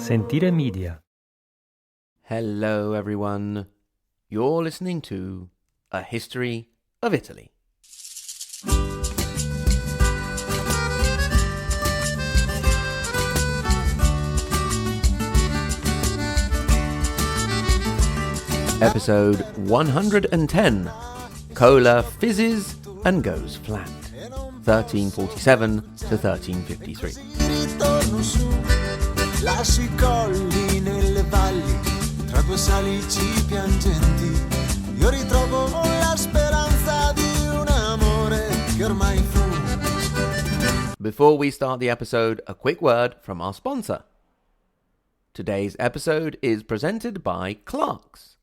Sentire Media. Hello, everyone. You're listening to A History of Italy. Episode 110, Cola fizzes and goes flat, 1347 to 1353. Lasci colli nelle valli, tra due salici piangenti, io ritrovo la speranza di un amore che ormai fu. Before we start the episode, a quick word from our sponsor. Today's episode is presented by Clark's.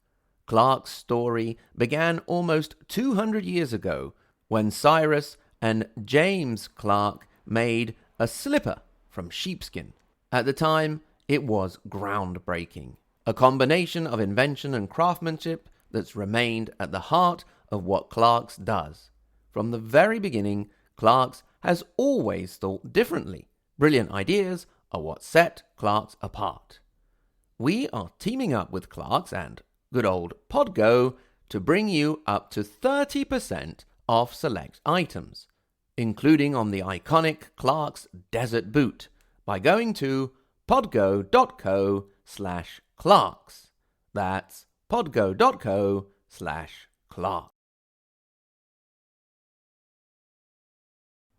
Clark's story began almost 200 years ago when Cyrus and James Clark made a slipper from sheepskin. At the time, it was groundbreaking, a combination of invention and craftsmanship that's remained at the heart of what Clark's does. From the very beginning, Clark's has always thought differently. Brilliant ideas are what set Clark's apart. We are teaming up with Clark's and good old Podgo to bring you up to 30% off select items, including on the iconic Clark's Desert Boot, by going to podgo.co/Clarks. That's podgo.co/Clarks.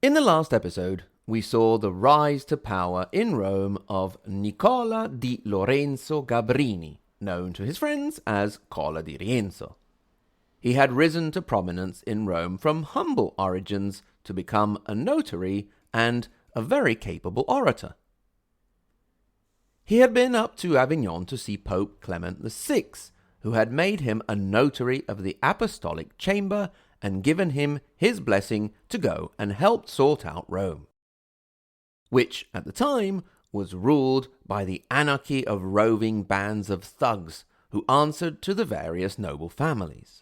In the last episode, we saw the rise to power in Rome of Cola di Lorenzo Gabrini, known to his friends as Cola di Rienzo. He had risen to prominence in Rome from humble origins to become a notary and a very capable orator. He had been up to Avignon to see Pope Clement VI, who had made him a notary of the Apostolic Chamber and given him his blessing to go and help sort out Rome, which at the time was ruled by the anarchy of roving bands of thugs who answered to the various noble families.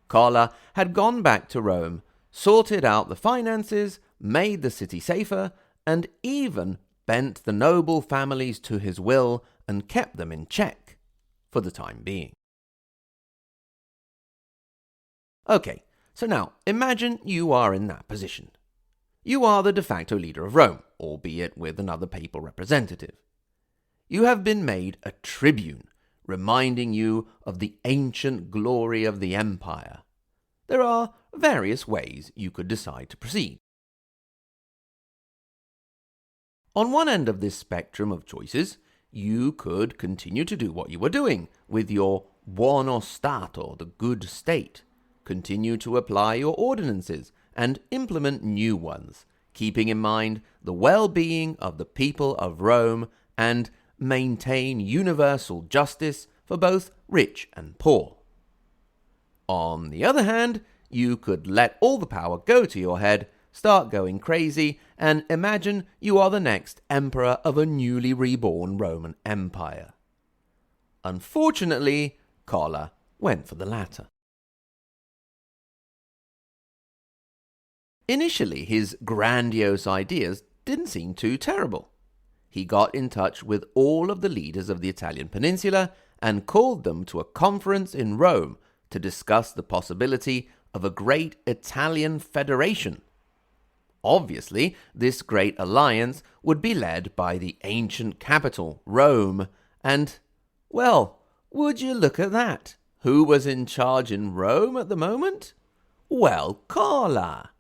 Cola had gone back to Rome, sorted out the finances, made the city safer, and even bent the noble families to his will and kept them in check, for the time being. Okay, so now imagine you are in that position. You are the de facto leader of Rome, albeit with another papal representative. You have been made a tribune, reminding you of the ancient glory of the empire. There are various ways you could decide to proceed. On one end of this spectrum of choices, you could continue to do what you were doing with your buono stato, the good state, continue to apply your ordinances and implement new ones, keeping in mind the well-being of the people of Rome and maintain universal justice for both rich and poor. On the other hand, you could let all the power go to your head, start going crazy, and imagine you are the next emperor of a newly reborn Roman Empire. Unfortunately, Cola went for the latter. Initially, his grandiose ideas didn't seem too terrible. He got in touch with all of the leaders of the Italian peninsula and called them to a conference in Rome to discuss the possibility of a great Italian federation. Obviously, this great alliance would be led by the ancient capital, Rome, and, well, would you look at that? Who was in charge in Rome at the moment? Well, Cola.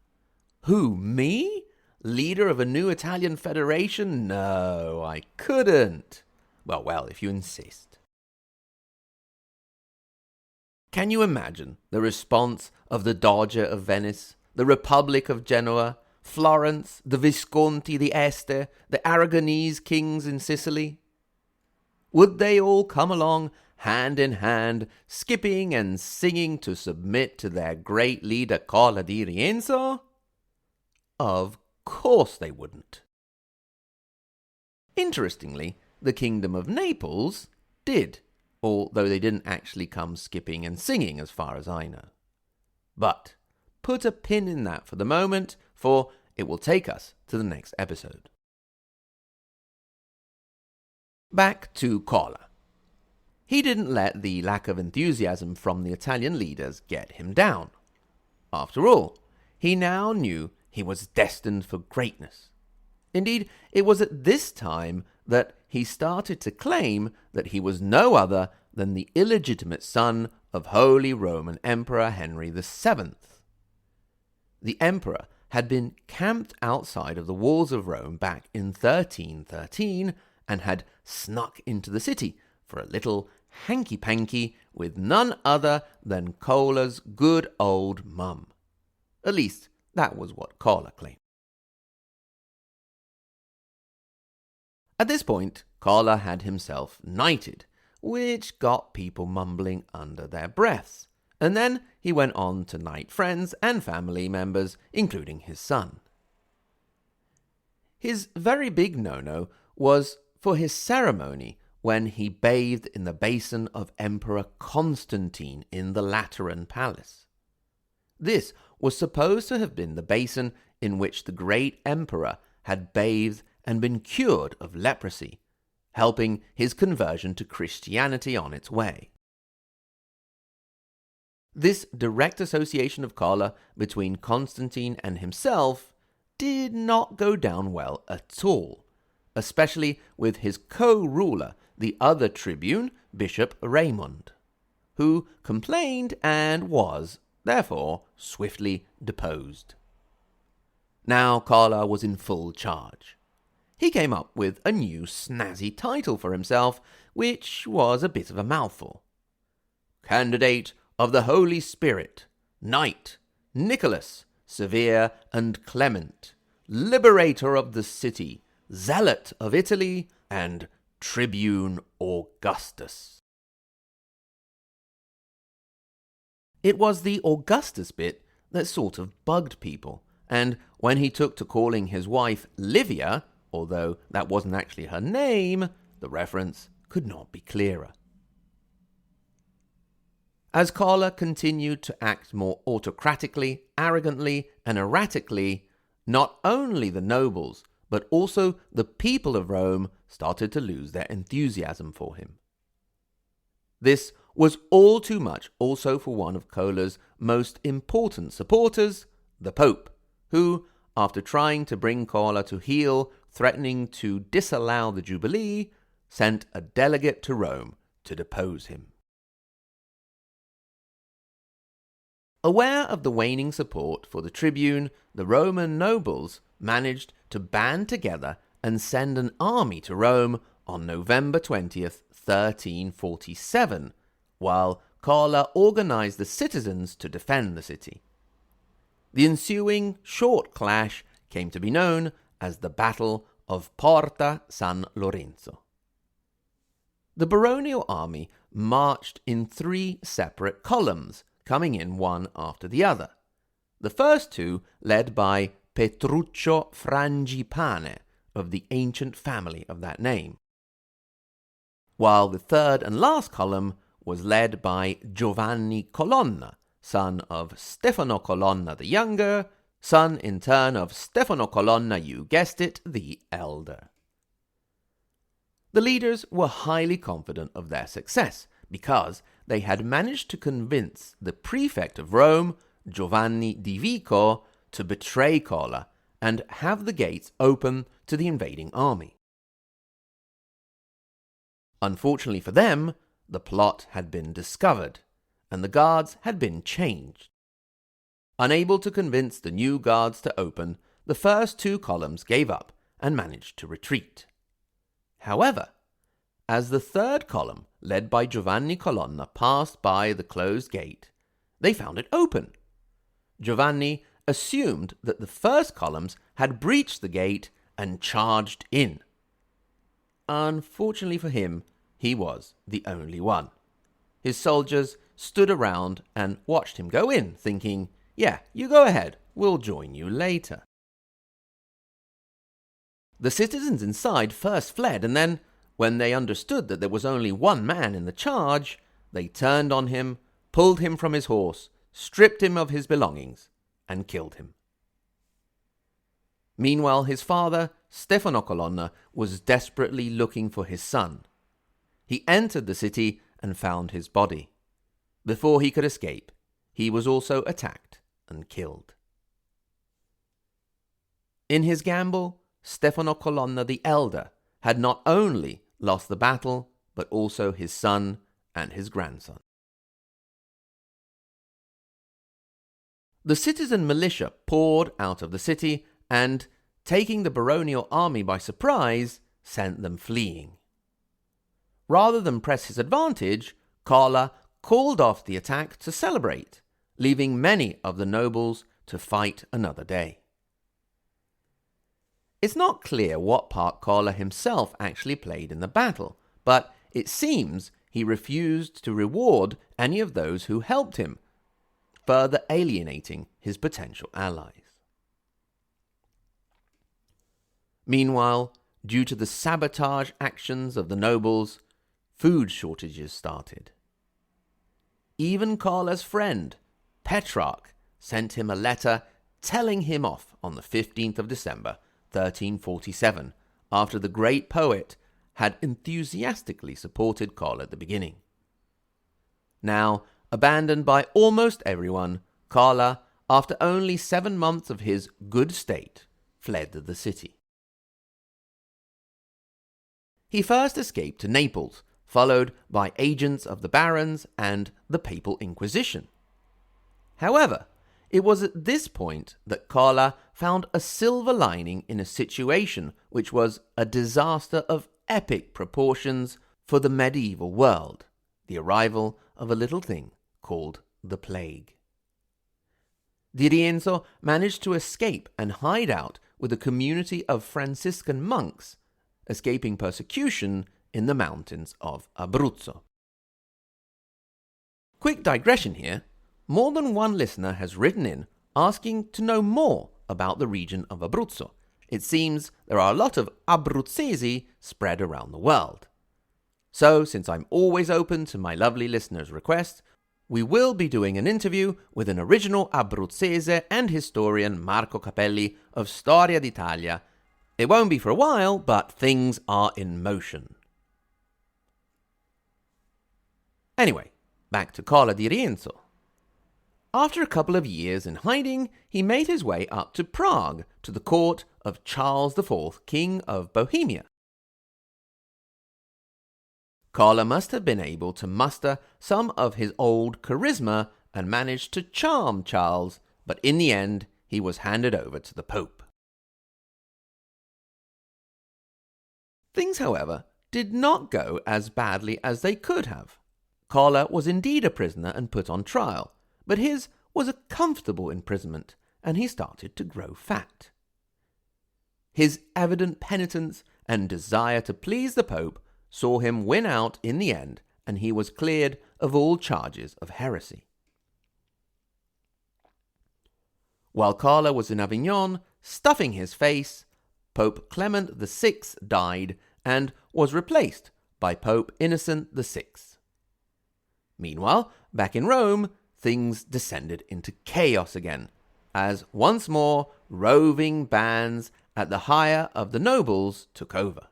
Who, me? Leader of a new Italian federation? No, I couldn't. Well, if you insist. Can you imagine the response of the Doge of Venice, the Republic of Genoa, Florence, the Visconti, the Este, the Aragonese kings in Sicily? Would they all come along hand in hand, skipping and singing to submit to their great leader Cola di Rienzo? Of course they wouldn't. Interestingly, the Kingdom of Naples did, although they didn't actually come skipping and singing as far as I know. But put a pin in that for the moment, for it will take us to the next episode. Back to Cola. He didn't let the lack of enthusiasm from the Italian leaders get him down. After all, he now knew he was destined for greatness. Indeed, it was at this time that he started to claim that he was no other than the illegitimate son of Holy Roman Emperor Henry VII. The emperor had been camped outside of the walls of Rome back in 1313 and had snuck into the city for a little hanky-panky with none other than Cola's good old mum. At least, that was what Cola claimed. At this point, Cola had himself knighted, which got people mumbling under their breaths, and then he went on to knight friends and family members, including his son. His very big no-no was for his ceremony when he bathed in the basin of Emperor Constantine in the Lateran Palace. This was supposed to have been the basin in which the great emperor had bathed and been cured of leprosy, helping his conversion to Christianity on its way. This direct association of Cola between Constantine and himself did not go down well at all, especially with his co-ruler, the other tribune, Bishop Raymond, who complained and was, therefore, swiftly deposed. Now Cola was in full charge. He came up with a new snazzy title for himself, which was a bit of a mouthful. Candidate of the Holy Spirit, Knight, Nicholas, Severe and Clement, Liberator of the City, Zealot of Italy, and Tribune Augustus. It was the Augustus bit that sort of bugged people, and when he took to calling his wife Livia, although that wasn't actually her name, the reference could not be clearer. As Cola continued to act more autocratically, arrogantly, and erratically, not only the nobles, but also the people of Rome started to lose their enthusiasm for him. This was all too much also for one of Cola's most important supporters, the Pope, who, after trying to bring Cola to heel, threatening to disallow the Jubilee, sent a delegate to Rome to depose him. Aware of the waning support for the tribune, the Roman nobles managed to band together and send an army to Rome on November 20th, 1347, while Cola organized the citizens to defend the city. The ensuing short clash came to be known as the Battle of Porta San Lorenzo. The baronial army marched in 3 separate columns, coming in one after the other. The first 2 led by Petruccio Frangipane, of the ancient family of that name, while the third and last column was led by Giovanni Colonna, son of Stefano Colonna the Younger, son in turn of Stefano Colonna, you guessed it, the Elder. The leaders were highly confident of their success because they had managed to convince the prefect of Rome, Giovanni di Vico, to betray Cola and have the gates open to the invading army. Unfortunately for them, the plot had been discovered, and the guards had been changed. Unable to convince the new guards to open, the first 2 columns gave up and managed to retreat. However, as the third column, led by Giovanni Colonna, passed by the closed gate, they found it open. Giovanni assumed that the first columns had breached the gate and charged in. Unfortunately for him, he was the only one. His soldiers stood around and watched him go in, thinking, "Yeah, you go ahead, we'll join you later." The citizens inside first fled, and then, when they understood that there was only one man in the charge, they turned on him, pulled him from his horse, stripped him of his belongings, and killed him. Meanwhile, his father, Stefano Colonna was desperately looking for his son. He entered the city and found his body. Before he could escape, he was also attacked and killed. In his gamble, Stefano Colonna the Elder had not only lost the battle, but also his son and his grandson. The citizen militia poured out of the city and, taking the baronial army by surprise, sent them fleeing. Rather than press his advantage, Cola called off the attack to celebrate, leaving many of the nobles to fight another day. It's not clear what part Cola himself actually played in the battle, but it seems he refused to reward any of those who helped him, further alienating his potential allies. Meanwhile, due to the sabotage actions of the nobles, food shortages started. Even Cola's friend, Petrarch, sent him a letter telling him off on the 15th of December, 1347, after the great poet had enthusiastically supported Cola at the beginning. Now, abandoned by almost everyone, Cola, after only 7 months of his good state, fled the city. He first escaped to Naples, followed by agents of the barons and the Papal Inquisition. However, it was at this point that Cola found a silver lining in a situation which was a disaster of epic proportions for the medieval world, the arrival of a little thing called the plague. Di Rienzo managed to escape and hide out with a community of Franciscan monks, escaping persecution in the mountains of Abruzzo. Quick digression here. More than one listener has written in asking to know more about the region of Abruzzo. It seems there are a lot of Abruzzesi spread around the world. So, since I'm always open to my lovely listeners' requests, we will be doing an interview with an original Abruzzese and historian, Marco Capelli of Storia d'Italia. It won't be for a while, but things are in motion. Anyway, back to Cola di Rienzo. After a couple of years in hiding, he made his way up to Prague, to the court of Charles IV, King of Bohemia. Cola must have been able to muster some of his old charisma and managed to charm Charles, but in the end, he was handed over to the Pope. Things, however, did not go as badly as they could have. Cola was indeed a prisoner and put on trial, but his was a comfortable imprisonment, and he started to grow fat. His evident penitence and desire to please the Pope saw him win out in the end, and he was cleared of all charges of heresy. While Cola was in Avignon, stuffing his face, Pope Clement VI died and was replaced by Pope Innocent VI. Meanwhile, back in Rome, things descended into chaos again, as once more roving bands at the hire of the nobles took over.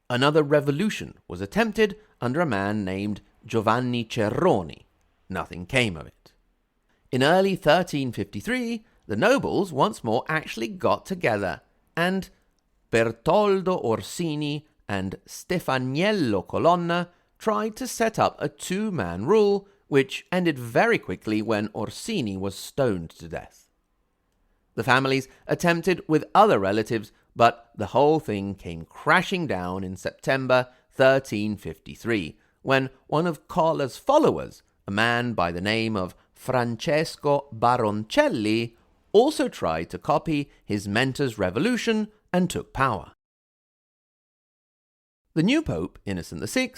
Another revolution was attempted under a man named Giovanni Cerroni. Nothing came of it. In early 1353, the nobles once more actually got together, and Bertoldo Orsini and Stefaniello Colonna tried to set up a two-man rule, which ended very quickly when Orsini was stoned to death. The families attempted with other relatives, but the whole thing came crashing down in September 1353, when one of Cola's followers, a man by the name of Francesco Baroncelli, also tried to copy his mentor's revolution and took power. The new Pope, Innocent VI,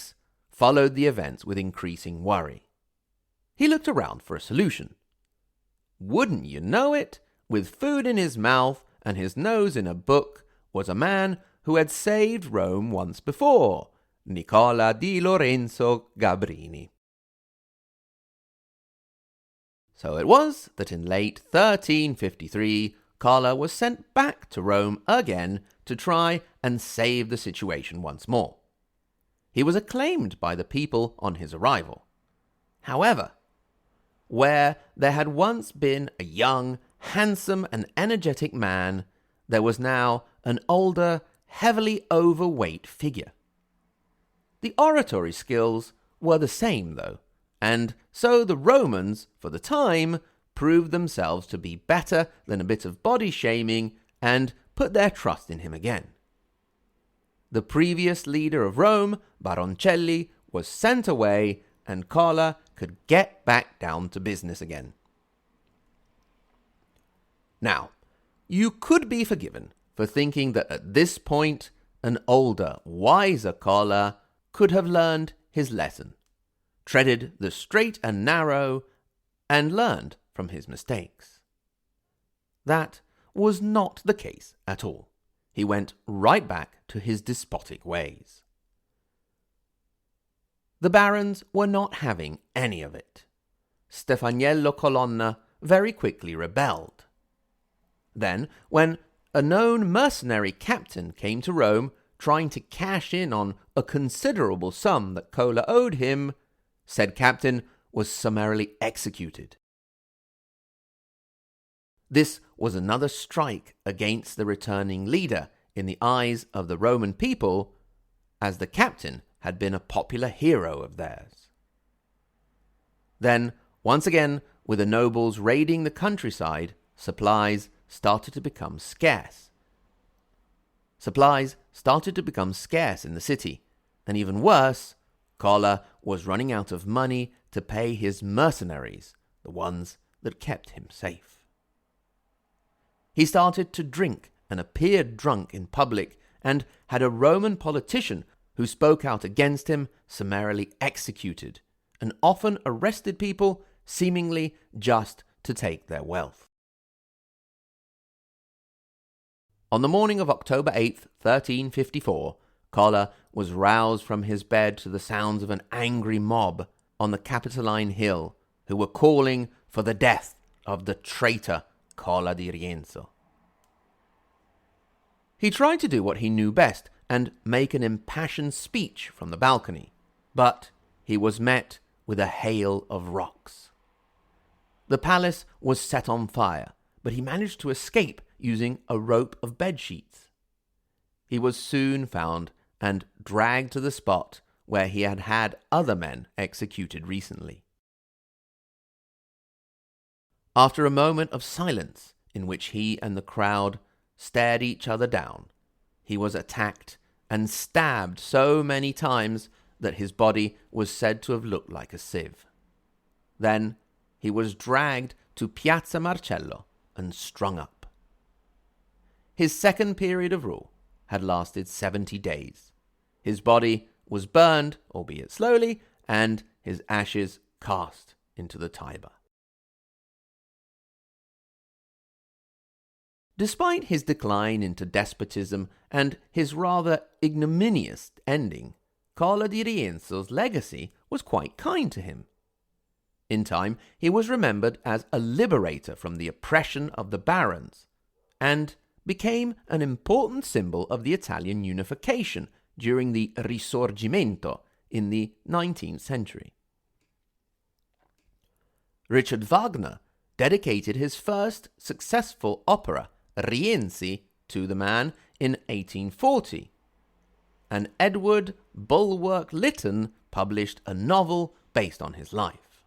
followed the events with increasing worry. He looked around for a solution. Wouldn't you know it, with food in his mouth and his nose in a book, was a man who had saved Rome once before, Cola di Rienzo Gabrini. So it was that in late 1353, Cola was sent back to Rome again to try and save the situation once more. He was acclaimed by the people on his arrival. However, where there had once been a young, handsome and energetic man, there was now an older, heavily overweight figure. The oratory skills were the same, though, and so the Romans, for the time, proved themselves to be better than a bit of body shaming and put their trust in him again. The previous leader of Rome, Baroncelli, was sent away, and Cola could get back down to business again. Now, you could be forgiven for thinking that at this point an older, wiser Cola could have learned his lesson, treaded the straight and narrow, and learned from his mistakes. That was not the case at all. He went right back to his despotic ways. The barons were not having any of it. Stefaniello Colonna very quickly rebelled. Then, when a known mercenary captain came to Rome trying to cash in on a considerable sum that Cola owed him, said captain was summarily executed. This was another strike against the returning leader in the eyes of the Roman people, as the captain had been a popular hero of theirs. Then, once again, with the nobles raiding the countryside, supplies started to become scarce. Supplies started to become scarce in the city, and even worse, Cola was running out of money to pay his mercenaries, the ones that kept him safe. He started to drink and appeared drunk in public, and had a Roman politician who spoke out against him summarily executed, and often arrested people seemingly just to take their wealth. On the morning of October 8th, 1354, Cola was roused from his bed to the sounds of an angry mob on the Capitoline Hill, who were calling for the death of the traitor Cola di Rienzo. He tried to do what he knew best and make an impassioned speech from the balcony, but he was met with a hail of rocks. The palace was set on fire, but he managed to escape using a rope of bedsheets. He was soon found and dragged to the spot where he had had other men executed recently. After a moment of silence in which he and the crowd stared each other down, he was attacked and stabbed so many times that his body was said to have looked like a sieve. Then he was dragged to Piazza Marcello and strung up. His second period of rule had lasted 70 days. His body was burned, albeit slowly, and his ashes cast into the Tiber. Despite his decline into despotism and his rather ignominious ending, Cola di Rienzo's legacy was quite kind to him. In time, he was remembered as a liberator from the oppression of the barons, and became an important symbol of the Italian unification during the Risorgimento in the 19th century. Richard Wagner dedicated his first successful opera, Rienzi, to the man in 1840, and Edward Bulwark Lytton published a novel based on his life.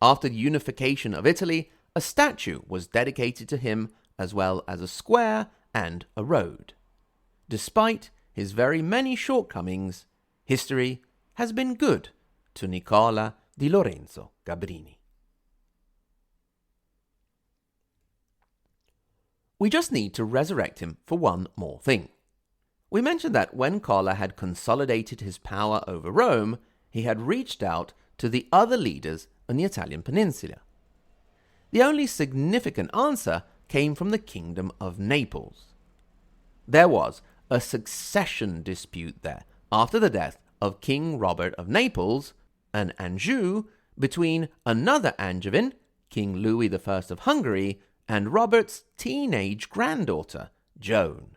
After the unification of Italy, a statue was dedicated to him, as well as a square and a road. Despite his very many shortcomings, history has been good to Nicola di Lorenzo Gabrini. We just need to resurrect him for one more thing. We mentioned that when Cola had consolidated his power over Rome, he had reached out to the other leaders on the Italian peninsula. The only significant answer came from the Kingdom of Naples. There was a succession dispute there after the death of King Robert of Naples, an Anjou, between another Angevin, King Louis I of Hungary, and Robert's teenage granddaughter, Joan.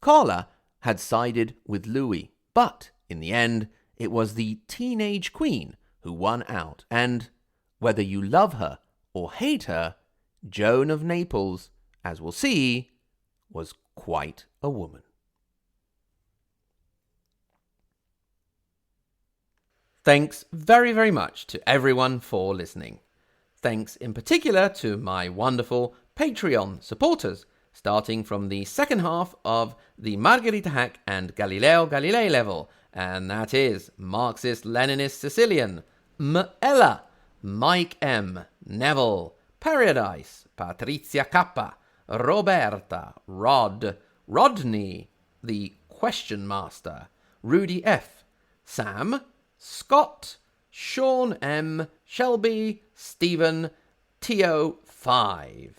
Cola had sided with Louis, but in the end, it was the teenage queen who won out, and whether you love her or hate her, Joan of Naples, as we'll see, was quite a woman. Thanks very, very much to everyone for listening. Thanks in particular to my wonderful Patreon supporters, starting from the second half of the Margherita Hack and Galileo Galilei level, and that is Marxist-Leninist Sicilian, Ella, Mike M, Neville, Paradise, Patrizia Kappa, Roberta, Rod, Rodney, the Question Master, Rudy F, Sam, Scott, Sean M, Shelby, Stephen, Tio5,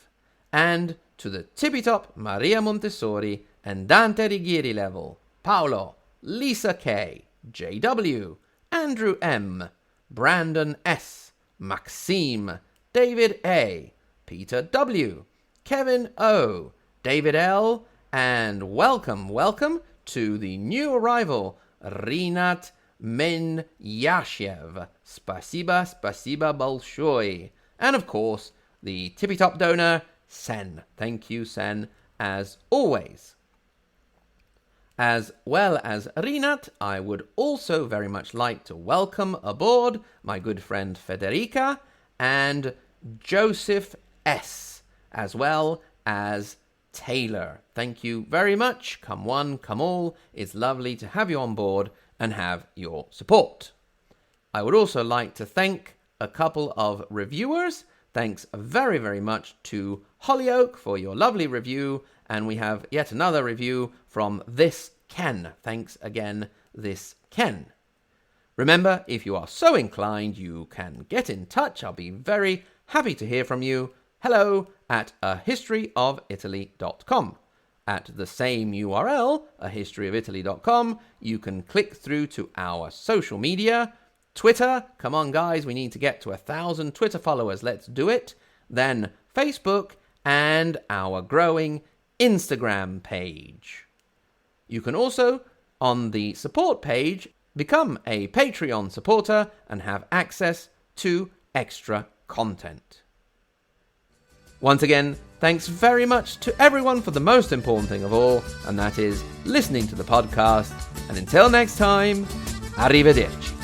and to the tippy top Maria Montessori and Dante Righieri level, Paolo, Lisa K, JW, Andrew M, Brandon S, Maxime, David A, Peter W, Kevin O, David L, and welcome to the new arrival, Rinat Menyashev. Spasiba Bolshoi. And of course, the tippy top donor, Sen. Thank you, Sen, as always. As well as Rinat, I would also very much like to welcome aboard my good friend Federica and Joseph S, as well as Taylor. Thank you very much. Come one, come all. It's lovely to have you on board and have your support. I would also like to thank a couple of reviewers. Thanks very, very much to Hollyoak for your lovely review. And we have yet another review from This Ken. Thanks again, This Ken. Remember, if you are so inclined, you can get in touch. I'll be very happy to hear from you. hello@ahistoryofitaly.com. At the same URL, ahistoryofitaly.com, you can click through to our social media. Twitter, come on guys, we need to get to 1,000 Twitter followers, let's do it. Then Facebook and our growing Instagram page. You can also, on the support page, become a Patreon supporter and have access to extra content. Once again, thanks very much to everyone for the most important thing of all, and that is listening to the podcast. And until next time, arrivederci.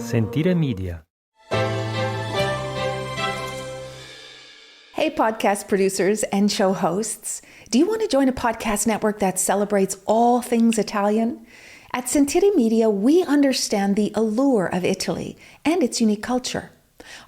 Sentire Media. Hey, podcast producers and show hosts. Do you want to join a podcast network that celebrates all things Italian? At Sentire Media, we understand the allure of Italy and its unique culture.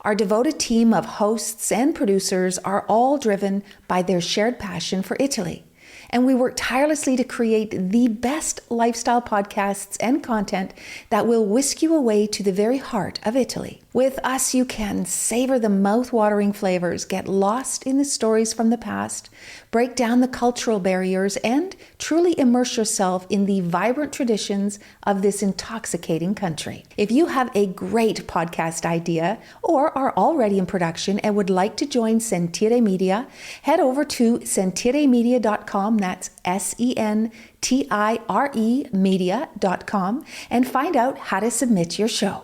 Our devoted team of hosts and producers are all driven by their shared passion for Italy. And we work tirelessly to create the best lifestyle podcasts and content that will whisk you away to the very heart of Italy. With us, you can savor the mouth-watering flavors, get lost in the stories from the past, break down the cultural barriers, and truly immerse yourself in the vibrant traditions of this intoxicating country. If you have a great podcast idea or are already in production and would like to join Sentire Media, head over to sentiremedia.com, that's SENTIRE media.com, and find out how to submit your show.